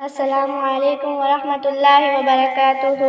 السلام علیکم ورحمۃ اللہ وبرکاتہ۔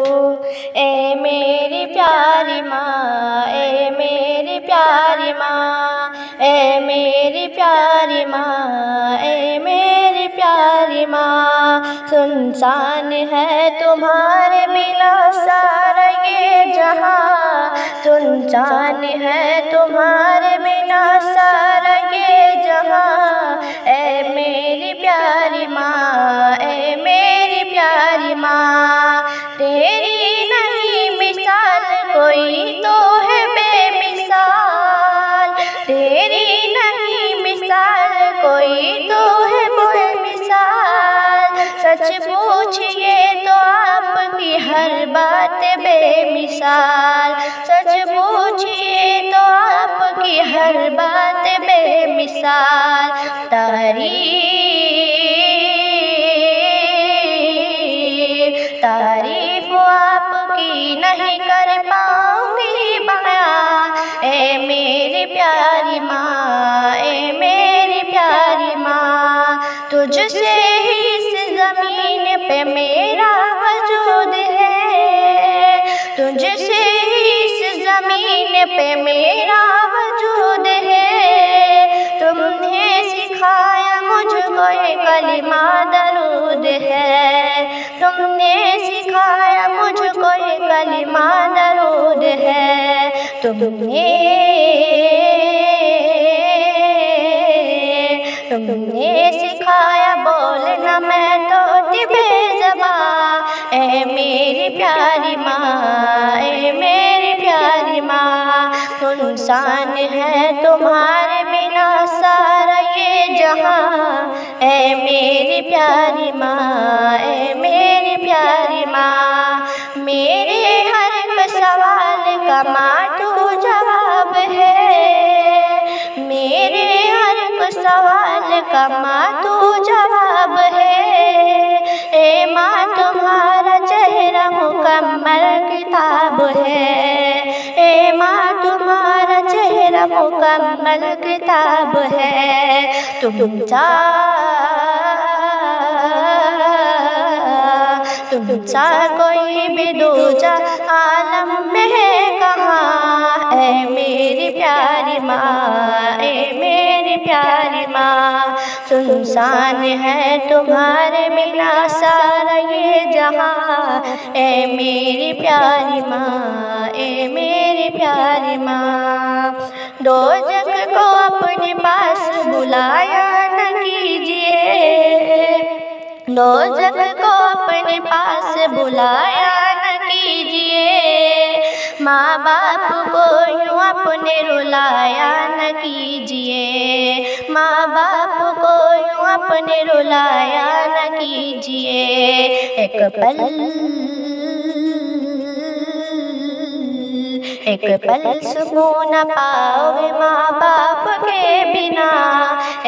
اے میری پیاری ماں، اے میری پیاری ماں، اے میری پیاری ماں، اے میری پیاری ماں، سنسان ہے تمہارے بنا سارا یہ جہاں، سنسان ہے تمہارے بنا سارا یہ جہاں، اے میری پیاری ماں، اے میری پیاری ماں، تیری نہیں مثال کوئی تو ہے بے مثال، تیری نہیں مثال کوئی تو ہے بے مثال، سچ پوچھئے تو آپ کی ہر بات بے مثال، سچ پوچھئے تو آپ کی ہر بات بے مثال، تعریف آپ کی نہیں کر پاؤں گی بیان، اے میری پیاری ماں، اے میری پیاری ماں، تجھ سے ہی اس زمین پہ میرا وجود ہے، تجھ سے ہی اس زمین پہ میرا وجود ہے، تم نے سکھایا مجھ کو یہ کلمہ درود ہے، تم نے سکھایا مجھ کو یہ کلمہ درود ہے، تم نے سکھایا بولنا میں تو بے زباں، اے میری پیاری ماں، اے میری پیاری ماں، سنسان ہے تمہارے بنا سارا یہ جہاں، اے میری پیاری ماں، اے میری پیاری ماں، میرے ہر ایک سوال کا ماں تو جواب ہے، میرے ہر ایک سوال کا ماں تو جواب ہے، اے ماں تمہارا چہرہ مکمل کتاب ہے، اے ماں تمہارا چہرہ مکمل کتاب ہے، تم سا کوئی بھی دوجا عالم میں ہے کہاں، اے میری پیاری ماں، اے میری پیاری ماں، سنسان ہے تمہارے بنا سارا یہ جہاں، اے میری پیاری ماں، اے میری پیاری ماں، دوزخ کو اپنے پاس بلایا نہ کیجئے، دوزخ کو اپنے پاس بلایا نہ کیجئے، ماں باپ کو یوں اپنے رلایا نہ کیجئے، ماں باپ کو یوں اپنے رلایا نہ کیجئے، ایک پل سکون نہ پاؤ گے ماں باپ کے بنا،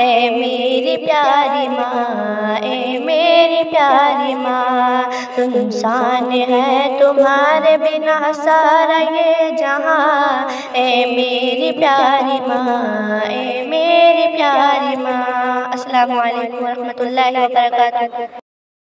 اے میری پیاری ماں، اے میری پیاری ماں، سنسان ہے تمہارے بنا سارا یہ جہاں، اے میری پیاری ماں، اے میری پیاری ماں۔ السلام علیکم ورحمۃ اللہ وبرکاتہ۔